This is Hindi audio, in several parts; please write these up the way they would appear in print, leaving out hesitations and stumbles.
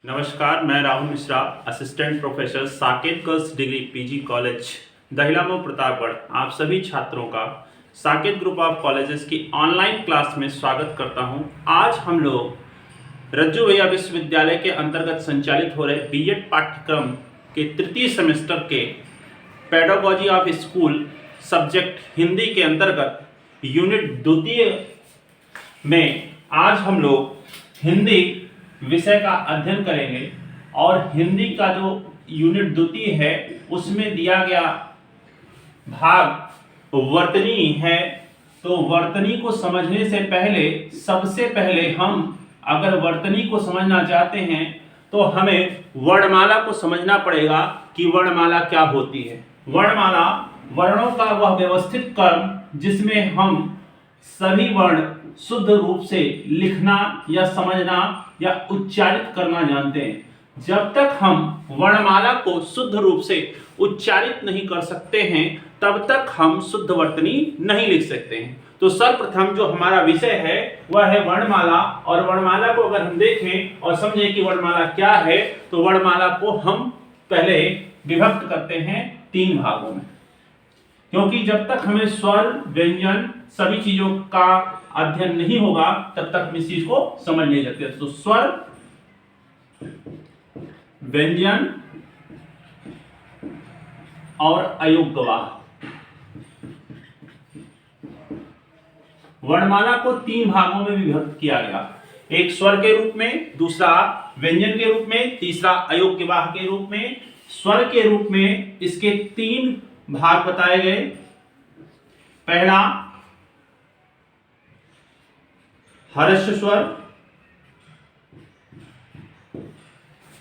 नमस्कार, मैं Rahul Mishra, assistant professor Saket girls degree PG college Dahilamau Pratapgarh. आप सभी छात्रों का साकेत ग्रुप ऑफ कॉलेजेस की ऑनलाइन क्लास में स्वागत करता हूं। आज हम लोग रज्जू भैया विश्वविद्यालय के अंतर्गत संचालित हो रहे बीएड पाठ्यक्रम के तृतीय सेमेस्टर के pedagogy of school subject Hindi के अंतर्गत यूनिट द्वितीय में आज हम लोग हिंदी विषय का अध्ययन करेंगे। और हिंदी का जो यूनिट द्वितीय है उसमें दिया गया भाग वर्तनी है। तो वर्तनी को समझने से पहले सबसे पहले हम अगर वर्तनी को समझना चाहते हैं तो हमें वर्णमाला को समझना पड़ेगा कि वर्णमाला क्या होती है। वर्णमाला वर्णों का वह व्यवस्थित क्रम जिसमें हम सभी वर्ण शुद्ध रूप से लिखना या समझना या उच्चारित करना जानते हैं। जब तक हम वर्णमाला को शुद्ध रूप से उच्चारित नहीं कर सकते हैं तब तक हम शुद्ध वर्तनी नहीं लिख सकते हैं। तो सर्वप्रथम जो हमारा विषय है वह है वर्णमाला। और वर्णमाला को अगर हम देखें और समझें कि वर्णमाला क्या है तो वर्णमाला को हम पहले विभक्त करते हैं 3 भागों में, क्योंकि जब तक हमें स्वर व्यंजन सभी चीजों का अध्ययन नहीं होगा तब तक हम इस चीज को समझ नहीं सकते। तो स्वर व्यंजन और अयोग्यवाह वर्णमाला को 3 भागों में विभक्त किया गया। एक स्वर के रूप में, दूसरा व्यंजन के रूप में, तीसरा अयोग्यवाह के रूप में। स्वर के रूप में इसके 3 भाग बताए गए। पहला हर्ष स्वर,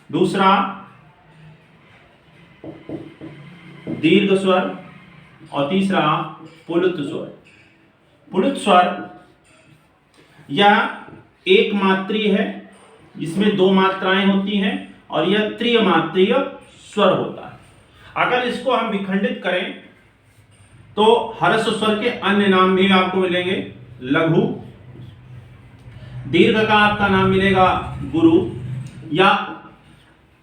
दूसरा दीर्घ स्वर और तीसरा पुलुत स्वर। पुलुत स्वर यह एक मात्रीय है जिसमें 2 मात्राएं होती हैं और यह त्रिमात्रीय स्वर होता है। अगर इसको हम विखंडित करें तो हर्ष स्वर के अन्य नाम भी आपको मिलेंगे। लघु, दीर्घ का आपका नाम मिलेगा गुरु, या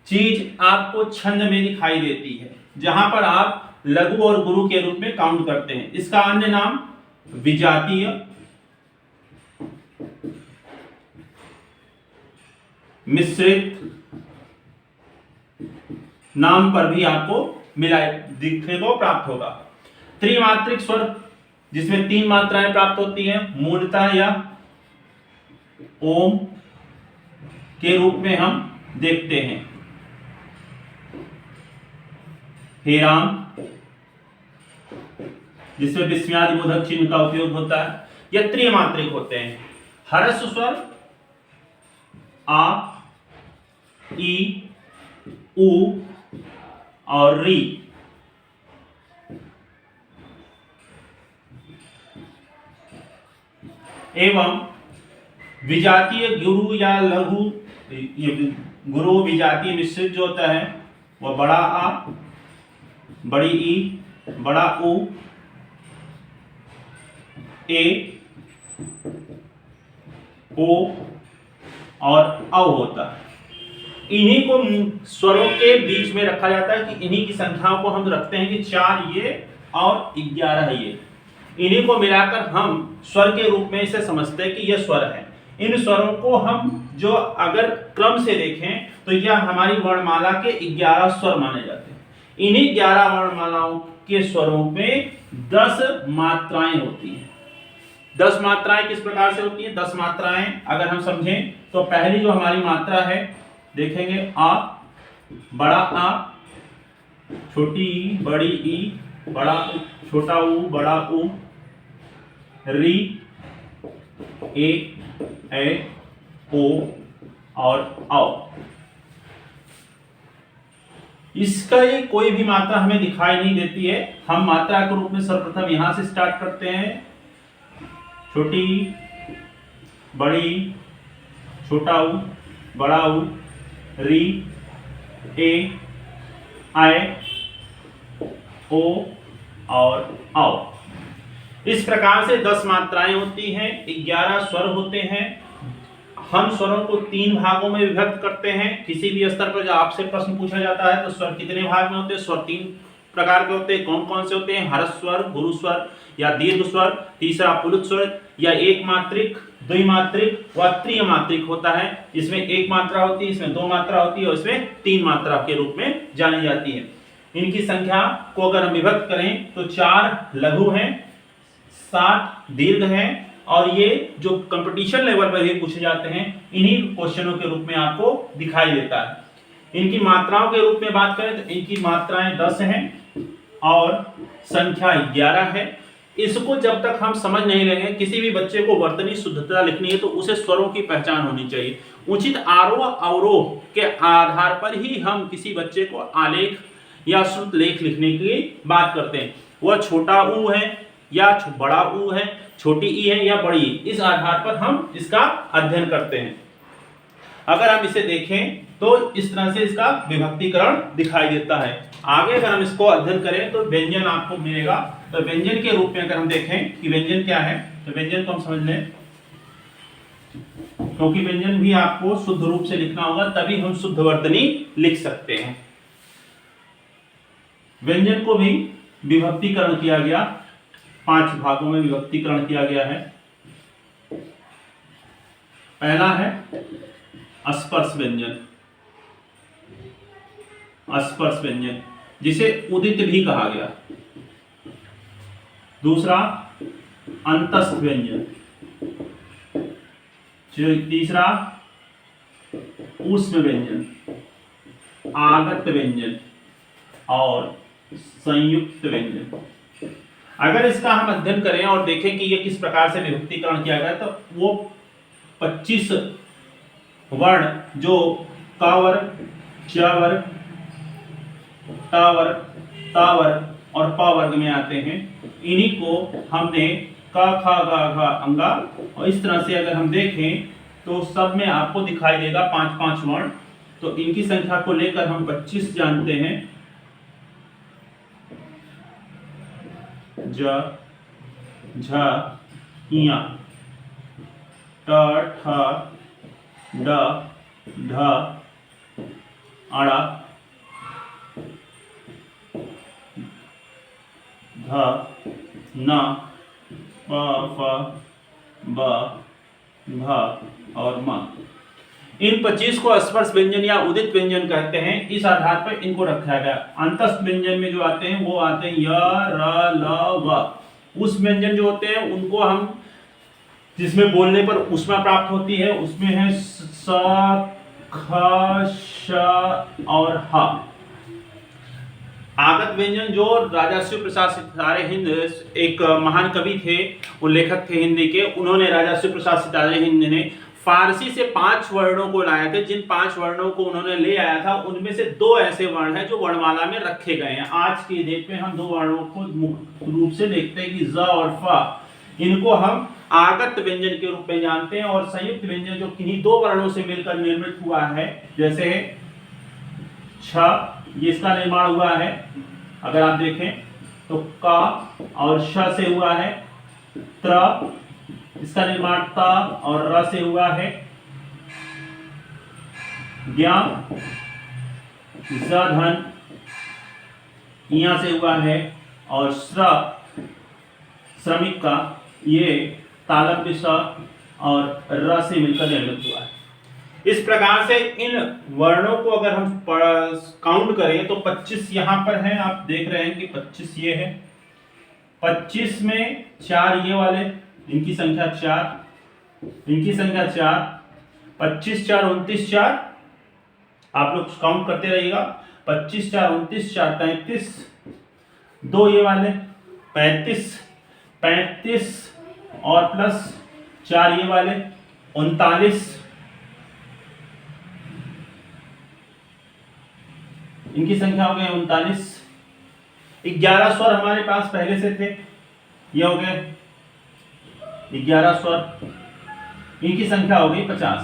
चीज आपको छंद में दिखाई देती है जहां पर आप लघु और गुरु के रूप में काउंट करते हैं। इसका अन्य नाम विजातीय, मिश्रित नाम पर भी आपको दिखने को प्राप्त होगा। त्रिमात्रिक स्वर जिसमें 3 मात्राएं प्राप्त होती हैं, मूलतः या ओम के रूप में हम देखते हैं। हे राम जिसमें विस्मयादि बोधक चिन्ह का उपयोग होता है, यह त्रिमात्रिक होते हैं। हर्ष स्वर आ, ई, उ और री। एवं विजातीय गुरु या लघु, गुरु विजातीय मिश्रित जो होता है वह बड़ा आ, बड़ी ई, बड़ा उ, ए, ओ और औ होता है। इन्हीं को स्वरों के बीच में रखा जाता है कि इन्हीं की संख्याओं को हम रखते हैं कि 4 ये और 11 ये। इन्हीं को मिलाकर हम स्वर के रूप में इसे समझते हैं कि यह स्वर है। इन स्वरों को हम जो अगर क्रम से देखें तो यह हमारी वर्णमाला के 11 स्वर माने जाते हैं। इन्हीं 11 वर्णमालाओं के स्वरों में 10 मात्राएं होती हैं। 10 मात्राएं किस प्रकार से होती हैं? 10 मात्राएं अगर हम समझें तो पहली जो हमारी मात्रा है देखेंगे आ, बड़ा आ, छोटी ई, बड़ी ई, बड़ा छोटा उ, बड़ा उ, री, ए, ओ और औ। इसका कोई भी मात्रा हमें दिखाई नहीं देती है। हम मात्रा के रूप में सर्वप्रथम यहां से स्टार्ट करते हैं। छोटी, बड़ी, छोटा उ, बड़ा उ, री, ए, आय, ओ और औ। इस प्रकार से 10 मात्राएं होती हैं, 11 स्वर होते हैं। हम स्वरों को 3 भागों में विभक्त करते हैं। किसी भी स्तर पर जब आपसे प्रश्न पूछा जाता है तो स्वर कितने भाग में होते हैं, स्वर 3 प्रकार के होते हैं। कौन कौन से होते हैं, हर्ष स्वर, गुरु स्वर या दीर्घ स्वर, तीसरा पुलुत स्वर या एक मात्रिक, द्विमात्रिक व त्रिमात्रिक होता है। इसमें एक मात्रा होती है, इसमें 2 मात्रा होती है और इसमें 3 मात्रा के रूप में जानी जाती है। इनकी संख्या को अगर हम विभक्त करें तो 4 लघु हैं, 7 दीर्घ हैं और ये जो कंपटीशन लेवल पर भी पूछे जाते हैं इन्हीं क्वेश्चनों के रूप में आपको दिखाई देता है। इनकी मात्राओं के रूप में बात करें तो इनकी मात्राएं 10 हैं और संख्या 11 है। इसको जब तक हम समझ नहीं लेंगे, किसी भी बच्चे को वर्तनी शुद्धता लिखनी है तो उसे स्वरों की पहचान होनी चाहिए। उचित आरोह अवरोह के आधार पर ही हम किसी बच्चे को आलेख या श्रुत लेख लिखने की बात करते हैं। वह छोटा ऊ है या बड़ा ऊ है, छोटी ई है या बड़ी, इस आधार पर हम इसका अध्ययन करते हैं। अगर हम इसे देखें तो इस तरह से इसका विभक्तिकरण दिखाई देता है। आगे अगर हम इसको अध्ययन करें तो व्यंजन आपको मिलेगा। तो व्यंजन के रूप में अगर हम देखें कि व्यंजन क्या है तो व्यंजन को हम समझ लें, क्योंकि व्यंजन भी आपको शुद्ध रूप से लिखना होगा तभी हम शुद्ध वर्तनी लिख सकते हैं। व्यंजन को भी विभक्तिकरण किया गया, 5 भागों में विभक्तिकरण किया गया है। पहला है स्पर्श व्यंजन, स्पर्श व्यंजन जिसे उदित भी कहा गया। दूसरा अंतस्थ व्यंजन, तीसरा ऊष्म व्यंजन, आगत व्यंजन और संयुक्त व्यंजन। अगर इसका हम अध्ययन करें और देखें कि ये किस प्रकार से विभक्तिकरण किया गया तो वो 25 वर्ण जो क वर्ग, च वर्ग, ट वर्ग, ट वर्ग और प वर्ग में आते हैं, इन्हीं को हमने क ख ग घ अंगा और इस तरह से अगर हम देखें तो सब में आपको दिखाई देगा 5-5 वर्ण। तो इनकी संख्या को लेकर हम 25 जानते हैं। ज, झ, इया, ट, ठ, ड, ढ, अड़, ध, न, प, फ, ब, भ और म। इन 25 को स्पर्श व्यंजन या उदित व्यंजन कहते हैं। इस आधार पर इनको रखा गया। अंतस्थ व्यंजन में जो आते हैं वो आते हैं य, र, ल, व। उस व्यंजन जो होते हैं उनको हम जिसमें बोलने पर ऊष्मा प्राप्त होती है उसमें है स, ख, श और ह। आगत व्यंजन जो राजा शिव प्रसाद सितारे हिंद एक महान कवि थे, वो लेखक थे हिंदी के, उन्होंने राजा शिव प्रसाद सितारे हिंद ने फारसी से 5 वर्णों को लाए थे। जिन 5 वर्णों को उन्होंने ले आया था उनमें से 2 ऐसे वर्ण हैं जो वर्णमाला में रखे गए हैं। आज की डेट में हम 2 वर्णों को मुख्य रूप से देखते हैं कि ज और फ। इनको हम आगत व्यंजन के रूप में जानते हैं। और संयुक्त व्यंजन जो किन्हीं 2 वर्णों से मिलकर निर्मित हुआ है, जैसे छ, जिसका निर्माण हुआ है अगर आप देखें तो क और श से हुआ है, त्र इसका निर्माण त और र से हुआ है, ज्ञ, धन इया से हुआ है और श्रमिक का ये तालव्य स और र से मिलकर निर्मित हुआ है। इस प्रकार से इन वर्णों को अगर हम काउंट करें तो 25 यहाँ पर हैं, आप देख रहे हैं कि 25 ये है, 25 में 4 ये वाले, इनकी संख्या 4, इनकी संख्या 4, 25 4 29 4, आप लोग काउंट करते रहिएगा। 25 4 29 4 33, 2 ये वाले 35, 35 और प्लस 4 ये वाले 39, इनकी संख्या हो गई 39। 11 स्वर हमारे पास पहले से थे, ये हो गए 11 स्वर, इनकी संख्या हो गई 50।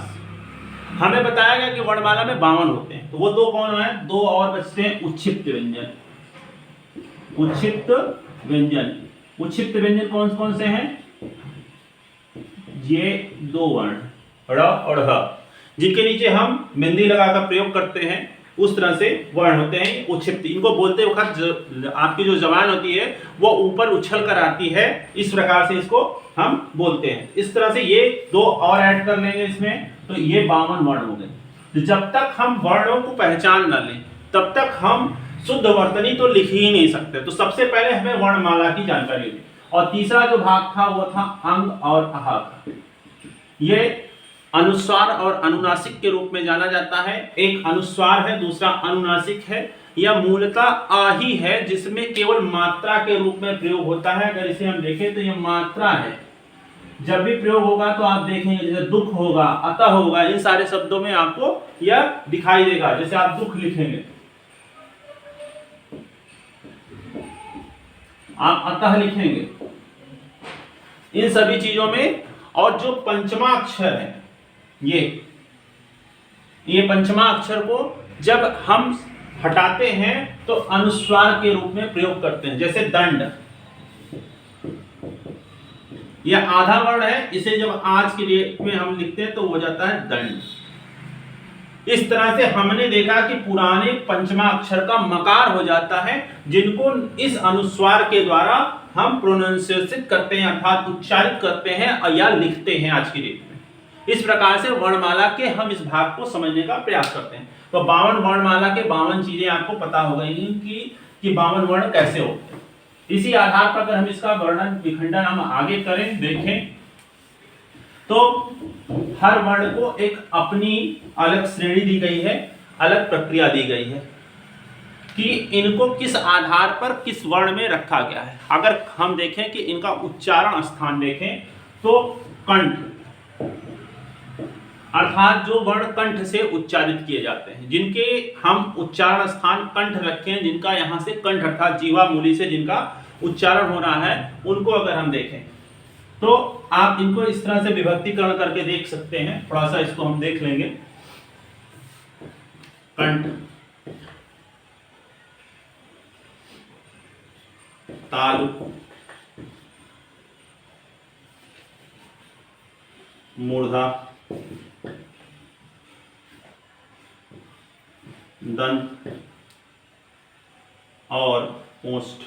हमें बताया गया कि वर्णमाला में 52 होते हैं, तो वो 2 कौन है, 2 और बचते हैं उच्छिप्त व्यंजन। उच्छिप्त व्यंजन, उच्छिप्त व्यंजन कौन कौन से हैं, ये 2 वर्ण, र और ह, जिनके नीचे हम बिंदी लगाकर प्रयोग करते हैं, उस तरह से वर्ण होते हैं उच्छिप्त। इनको बोलते वक्त आपकी जो जबान होती है वो ऊपर उछल कर आती है, इस प्रकार से इसको हम बोलते हैं। इस तरह से ये दो और ऐड कर लेंगे इसमें, तो ये 52 वर्ण हो गए। तो जब तक हम वर्णों को पहचान न लें तब तक हम शुद्ध वर्तनी तो लिख ही नहीं सकते। तो सबसे पहले हमें वर्णमाला की जानकारी होगी। और तीसरा जो भाग था वो था अंग और आहा का। ये अनुस्वार और अनुनासिक के रूप में जाना जाता है। एक अनुस्वार है, दूसरा अनुनासिक है। यह मूलतः आ ही है, जिसमें केवल मात्रा के रूप में प्रयोग होता है। अगर इसे हम देखें तो यह मात्रा है। जब भी प्रयोग होगा तो आप देखेंगे, जैसे दुख होगा, अतः होगा, इन सारे शब्दों में आपको यह दिखाई देगा। जैसे आप दुख लिखेंगे, आप अतः लिखेंगे, इन सभी चीजों में। और जो पंचमा अक्षर है, ये पंचमा अक्षर को जब हम हटाते हैं तो अनुस्वार के रूप में प्रयोग करते हैं। जैसे दंड, यह आधा वर्ण है, इसे जब आज के लिए में हम लिखते हैं तो हो जाता है दंड। इस तरह से हमने देखा कि पुराने पंचमा अक्षर का मकार हो जाता है, जिनको इस अनुस्वार के द्वारा हम प्रोनाउंसिएशन करते हैं, अर्थात उच्चारित करते हैं या लिखते हैं आज की डेट में। इस प्रकार से वर्णमाला के हम इस भाग को समझने का प्रयास करते हैं। तो 52 वर्णमाला के 52 चीजें आपको पता हो गई कि 52 वर्ण कैसे होते हैं। इसी आधार पर अगर हम इसका वर्णन विखंडन हम आगे करें, देखें, तो हर वर्ण को एक अपनी अलग श्रेणी दी गई है, अलग प्रक्रिया दी गई है कि इनको किस आधार पर किस वर्ण में रखा गया है। अगर हम देखें कि इनका उच्चारण स्थान देखें तो कंठ, अर्थात जो वर्ण कंठ से उच्चारित किए जाते हैं, जिनके हम उच्चारण स्थान कंठ रखे हैं, जिनका यहाँ से कंठ अर्थात जीवा मूली से जिनका उच्चारण हो रहा है, उनको अगर हम देखें तो आप इनको इस तरह से विभक्तिकरण करके देख सकते हैं। थोड़ा सा इसको हम देख लेंगे। कंठ, तालु, मूर्धा, दंत और ओष्ठ।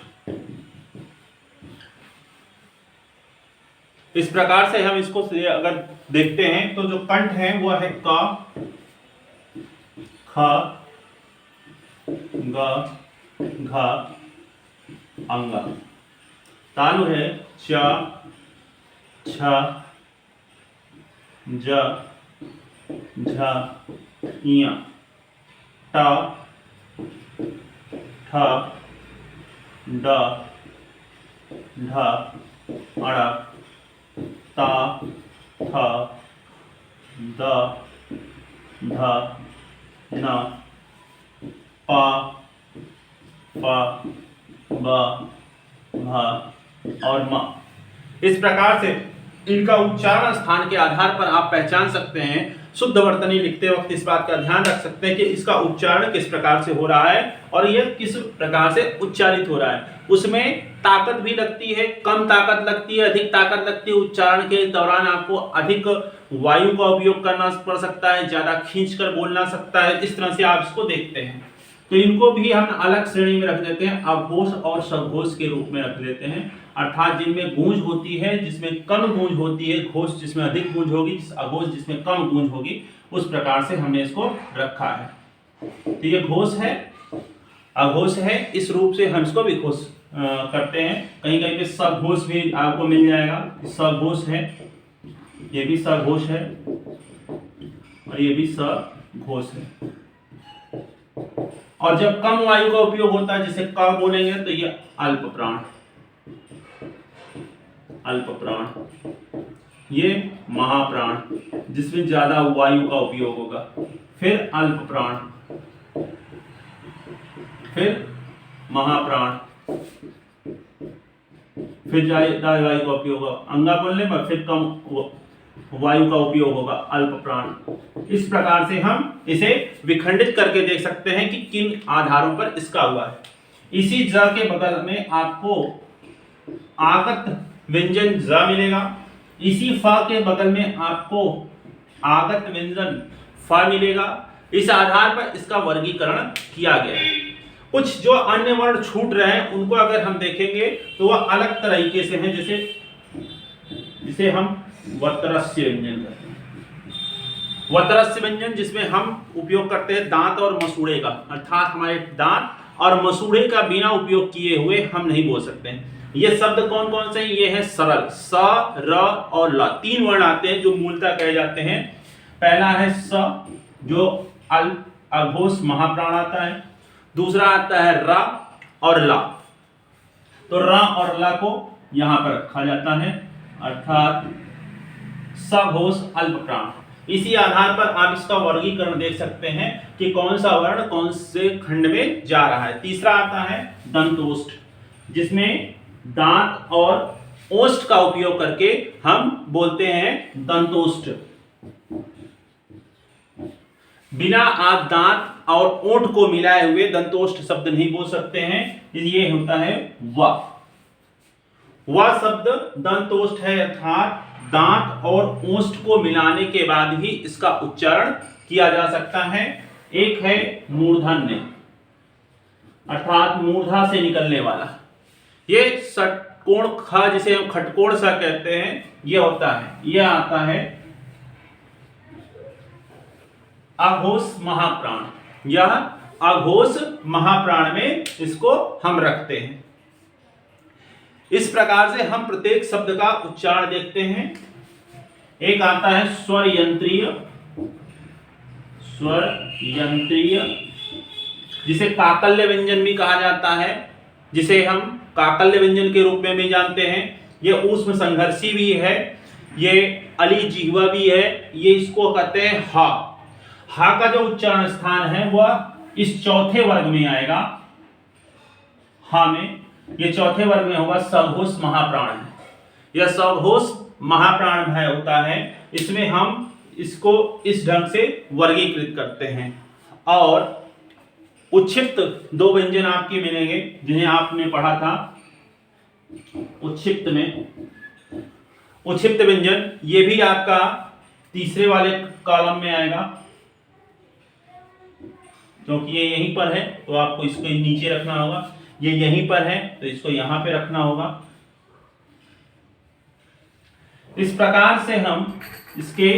इस प्रकार से हम इसको अगर देखते हैं तो जो कंठ है वो है क, ख, ग, घ, अंग। तालु है च, छ, ज, झ, ञ, ट, ठ, ड, ढ, अड़, ता, थ, द, ध, न, प, फ, ब, भ और म। इस प्रकार से इनका उच्चारण स्थान के आधार पर आप पहचान सकते हैं। शुद्ध वर्तनी लिखते वक्त इस बात का ध्यान रख सकते हैं कि इसका उच्चारण किस प्रकार से हो रहा है और यह किस प्रकार से उच्चारित हो रहा है। उसमें ताकत भी लगती है, कम ताकत लगती है, अधिक ताकत लगती है। उच्चारण के दौरान आपको अधिक वायु का उपयोग करना पड़ सकता है, ज्यादा खींचकर बोलना सकता है। इस तरह से आप इसको देखते हैं। तो इनको भी हम अलग श्रेणी में रख देते हैं, अघोष और सघोष के रूप में रख देते हैं। अर्थात जिनमें गूंज होती है, जिसमें कम गूंज होती है, घोष जिसमें अधिक गूंज होगी, अघोष जिसमें कम गूंज होगी, उस प्रकार से हमने इसको रखा है। तो ये घोष है, अघोष है, इस रूप से हम इसको विघोष करते हैं। कहीं कहीं पे सघोष भी आपको मिल जाएगा। सघोष है, ये भी सघोष है और ये भी सघोष है। और जब कम वायु का उपयोग होता है, जैसे क बोलेंगे, तो ये अल्प प्राण, अल्प प्राण, ये महाप्राण जिसमें ज्यादा वायु का उपयोग होगा, फिर अल्प प्राण, फिर महाप्राण, फिर ज्यादा वायु का उपयोग होगा अंगा बोलने पर, फिर कम वायु का उपयोग होगा अल्प प्राण। इस प्रकार से हम इसे विखंडित करके देख सकते हैं कि किन आधारों पर इसका हुआ है। इसी ज के बगल में आपको आगत व्यंजन ज मिलेगा। इसी फ के बगल में आपको आगत व्यंजन फ मिलेगा। इस आधार पर इसका वर्गीकरण किया गया है। कुछ जो अन्य वर्ण छूट रहे हैं उनको अगर हम देखेंगे तो वह अलग तरीके से हैं, जिसे हम वत्रस्य व्यंजन कहते हैं। वत्रस्य व्यंजन जिसमें हम उपयोग करते हैं दांत और मसूड़े का, अर्थात हमारे दांत और मसूड़े का बिना उपयोग किए हुए हम नहीं बोल सकते हैं। ये शब्द कौन कौन से हैं? ये है सरल, स, र और ल, 3 वर्ण आते हैं जो मूलतः कहे जाते हैं। पहला है स जो अल्प अघोष महाप्राण आता है। दूसरा आता है र और ला, तो र और ला को यहां पर रखा जाता है, अर्थात सघोष अल्प प्राण। इसी आधार पर आप इसका वर्गीकरण देख सकते हैं कि कौन सा वर्ण कौन से खंड में जा रहा है। तीसरा आता है दंतोष्ठ, जिसमें दांत और ओष्ठ का उपयोग करके हम बोलते हैं दंतोष्ठ। बिना आप दांत और ओंठ को मिलाए हुए दंतोष्ठ शब्द नहीं बोल सकते हैं। ये होता है वह शब्द दंतोष्ठ है, अर्थात दांत और ओष्ठ को मिलाने के बाद ही इसका उच्चारण किया जा सकता है। एक है मूर्धन्य, अर्थात मूर्धा से निकलने वाला। ये षटकोण ख जिसे हम खटकोण सा कहते हैं, ये होता है, यह आता है अघोष महाप्राण। यह अघोष महाप्राण में इसको हम रखते हैं। इस प्रकार से हम प्रत्येक शब्द का उच्चारण देखते हैं। एक आता है स्वर यंत्रीय, स्वर यंत्रीय जिसे काकल्य व्यंजन भी कहा जाता है, जिसे हम काकल्य व्यंजन के रूप में भी जानते हैं। ये ऊष्म संघर्षी भी है, ये अली जिह्वा भी है। ये इसको कहते हैं हा। हा का जो उच्चारण स्थान है वह इस चौथे वर्ग में आएगा। हा में ये चौथे वर्ग में होगा, सघोष महाप्राण है। यह सघोष महाप्राण है होता है। इसमें हम इसको इस ढंग से वर्गीकृत करते हैं। और उच्छिप्त 2 व्यंजन आपके मिलेंगे जिन्हें आपने पढ़ा था उच्छिप्त में। उच्छिप्त व्यंजन ये भी आपका तीसरे वाले कॉलम में आएगा, क्योंकि ये यहीं पर है तो आपको इसको नीचे रखना होगा। ये यहीं पर है तो इसको यहां पे रखना होगा। इस प्रकार से हम इसके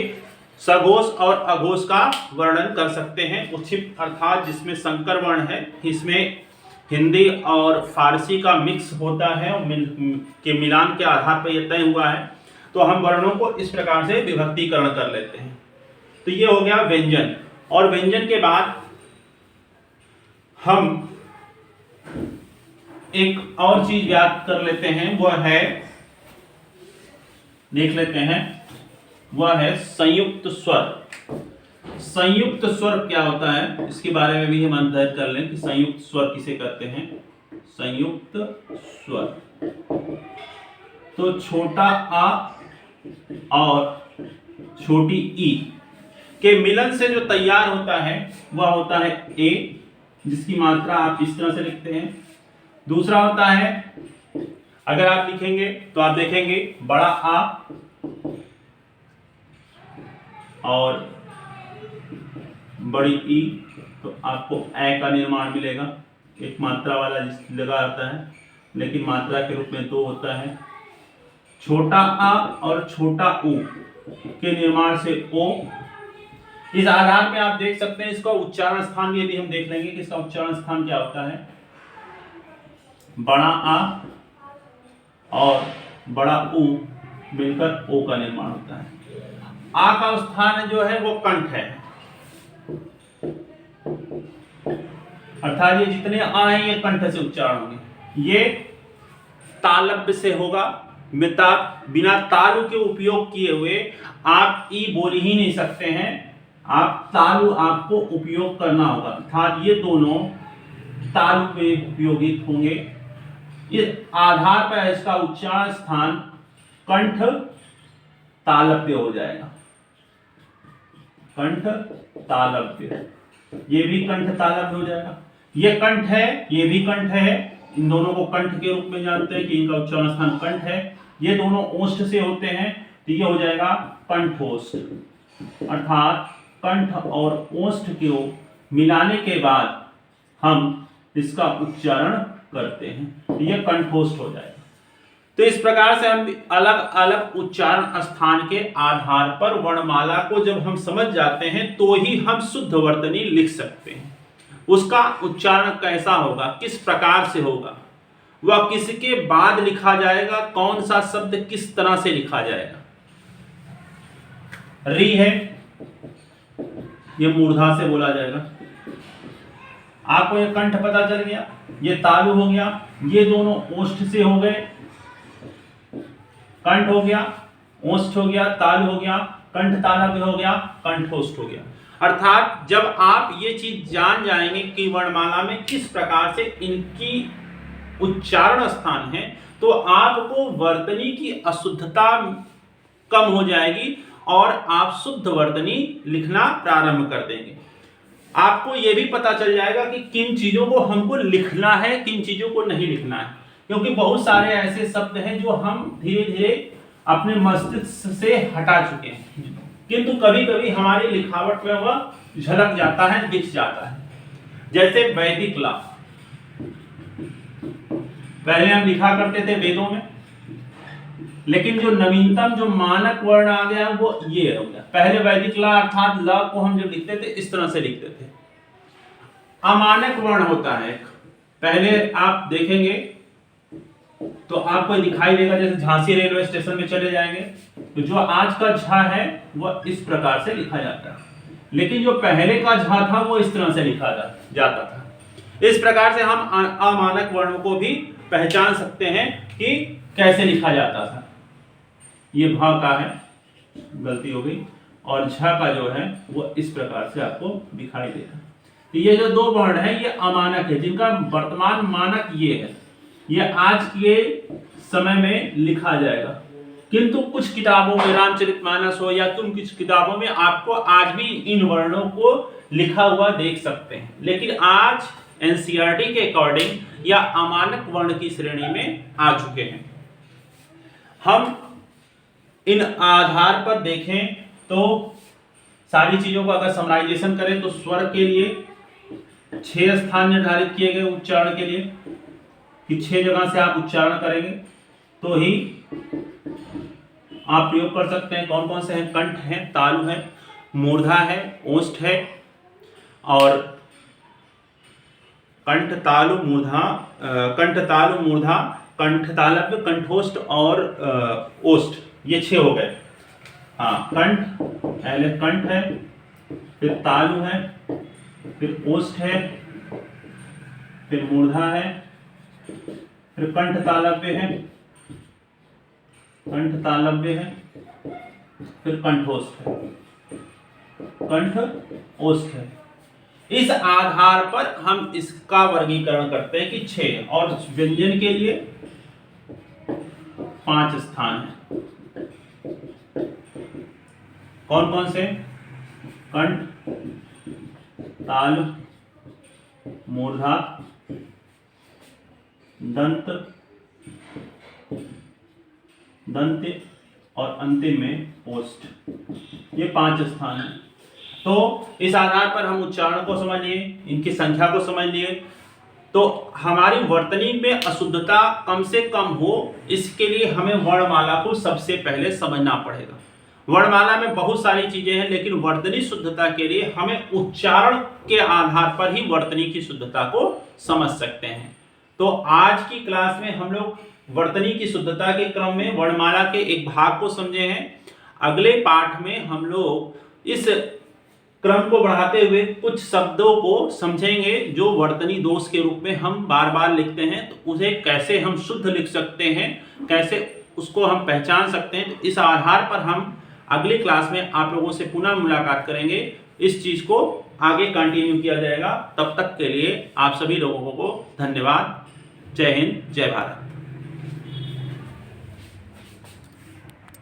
सघोष और अघोष का वर्णन कर सकते हैं। उच्छिप्त अर्थात जिसमें संकर वर्ण है, इसमें हिंदी और फारसी का मिक्स होता है और के मिलान के आधार पर यह तय हुआ है। तो हम वर्णों को इस प्रकार से विभक्तिकरण कर लेते हैं। तो ये हो गया व्यंजन। और व्यंजन के बाद हम एक और चीज याद कर लेते हैं, वह है, देख लेते हैं, वह है संयुक्त स्वर। संयुक्त स्वर क्या होता है इसके बारे में भी हम अध्ययन कर लें कि संयुक्त स्वर किसे कहते हैं। संयुक्त स्वर तो छोटा आ और छोटी ई के मिलन से जो तैयार होता है वह होता है ए, जिसकी मात्रा आप इस तरह से लिखते हैं। दूसरा होता है, अगर आप लिखेंगे तो आप देखेंगे बड़ा आ और बड़ी ई, तो आपको ए का निर्माण मिलेगा। एक मात्रा वाला जिस लगा आता है, लेकिन मात्रा के रूप में 2 होता है। छोटा आ और छोटा ऊ के निर्माण से ओ। इस आधार पे आप देख सकते हैं इसका उच्चारण स्थान भी हम देख लेंगे कि इसका उच्चारण स्थान क्या होता है। बड़ा आ और बड़ा ऊ मिलकर ओ का निर्माण होता है। आ का स्थान जो है वो कंठ है, अर्थात ये जितने आ हैं ये कंठ से उच्चारण होंगे। ये तालव्य से होगा। बिना तालु के उपयोग किए हुए आप ई बोल ही नहीं सकते हैं। आप तालु आपको उपयोग करना होगा, अर्थात ये दोनों तालु पे उपयोगित होंगे। इस आधार पर इसका उच्चारण स्थान कंठ तालव्य हो जाएगा। कंठ तालव्य, ये भी कंठ तालव्य हो जाएगा। ये कंठ है, ये भी कंठ है। इन दोनों को कंठ के रूप में जानते हैं कि इनका उच्चारण स्थान कंठ है। ये दोनों ओष्ठ से होते हैं, तो ये हो जाएगा कंठोष्ठ। अर्थात कंठ और ओष्ठ को मिलाने के बाद हम इसका उच्चारण करते हैं, यह कंठोष्ठ हो जाएगा। तो इस प्रकार से हम अलग अलग उच्चारण स्थान के आधार पर वर्णमाला को जब हम समझ जाते हैं तो ही हम शुद्ध वर्तनी लिख सकते हैं। उसका उच्चारण कैसा होगा, किस प्रकार से होगा, वह किसके बाद लिखा जाएगा, कौन सा शब्द किस तरह से लिखा जाएगा। री है, यह मूर्धा से बोला जाएगा। आपको यह कंठ पता चल गया, ये तालु हो गया, ये दोनों ओष्ठ से हो गए, कंठ हो गया, ओष्ठ हो गया, तालु हो गया, कंठ तालव्य हो गया, कंठोष्ठ हो गया। अर्थात जब आप ये चीज जान जाएंगे कि वर्णमाला में किस प्रकार से इनकी उच्चारण स्थान है, तो आपको वर्तनी की अशुद्धता कम हो जाएगी और आप शुद्ध वर्तनी लिखना प्रारंभ कर देंगे। आपको यह भी पता चल जाएगा कि किन चीजों को हमको लिखना है, किन चीजों को नहीं लिखना है, क्योंकि बहुत सारे ऐसे शब्द हैं जो हम धीरे धीरे अपने मस्तिष्क से हटा चुके हैं, किंतु कभी कभी हमारी लिखावट में वह झलक जाता है, दिख जाता है। जैसे वैदिक ला, पहले हम लिखा करते थे वेदों में, लेकिन जो नवीनतम जो मानक वर्ण आ गया वो ये हो गया। पहले वैदिक ला अर्थात ल को हम जब लिखते थे इस तरह से लिखते थे। अमानक वर्ण होता है एक, पहले आप देखेंगे तो आपको दिखाई देगा, जैसे झांसी रेलवे स्टेशन में चले जाएंगे तो जो आज का झा है वह इस प्रकार से लिखा जाता है, लेकिन जो पहले का झा था वो इस तरह से लिखा जाता था। इस प्रकार से हम अमानक वर्णों को भी पहचान सकते हैं कि कैसे लिखा जाता था। ये भा का है, गलती हो गई, और झा का जो है वो इस प्रकार से आपको दिखाई देगा। तो ये जो दो वर्ण है ये अमानक है, जिनका वर्तमान मानक ये है, ये आज के समय में लिखा जाएगा। किंतु कुछ किताबों में, रामचरितमानस हो या तुम कुछ किताबों में आपको आज भी इन वर्णों को लिखा हुआ देख सकते हैं, लेकिन आज एनसीईआरटी के अकॉर्डिंग या अमानक वर्ण की श्रेणी में आ चुके हैं। हम इन आधार पर देखें तो सारी चीजों का अगर समराइजेशन करें तो स्वर के लिए 6 स्थान निर्धारित किए गए उच्चारण के लिए, कि 6 जगह से आप उच्चारण करेंगे तो ही आप प्रयोग कर सकते हैं। कौन कौन से हैं? कंठ है, तालु है, मूर्धा है, ओष्ठ है, और कंठ तालु मूर्धा, कंठ तालव्य, कंठोष्ठ और ओष्ठ, ये 6 हो गए। हाँ, कंठ, पहले कंठ है, फिर तालु है, फिर ओष्ठ है, फिर मूर्धा है, फिर कंठ तालव्य है, फिर कंठोष्ठ है, कंठ ओष्ठ है। इस आधार पर हम इसका वर्गीकरण करते हैं कि 6, और व्यंजन के लिए 5 स्थान है। कौन कौन से? कंठ, तालु, मूर्धा, दंत, दंत्य और अंतिम में ओष्ठ, ये 5 स्थान हैं। तो इस आधार पर हम उच्चारण को समझ लिए, इनकी संख्या को समझ लिए, तो हमारी वर्तनी में अशुद्धता कम से कम हो, इसके लिए हमें वर्णमाला को सबसे पहले समझना पड़ेगा। वर्णमाला में बहुत सारी चीजें हैं, लेकिन वर्तनी शुद्धता के लिए हमें उच्चारण के आधार पर ही वर्तनी की शुद्धता को समझ सकते हैं। तो आज की क्लास में हम लोग वर्तनी की शुद्धता के क्रम में वर्णमाला के एक भाग को समझे हैं। अगले पाठ में हम लोग इस क्रम को बढ़ाते हुए कुछ शब्दों को समझेंगे जो वर्तनी दोष के रूप में हम बार बार लिखते हैं, तो उसे कैसे हम शुद्ध लिख सकते हैं, कैसे उसको हम पहचान सकते हैं। तो इस आधार पर हम अगली क्लास में आप लोगों से पुनः मुलाकात करेंगे। इस चीज को आगे कंटिन्यू किया जाएगा। तब तक के लिए आप सभी लोगों को धन्यवाद। जय हिंद, जय भारत।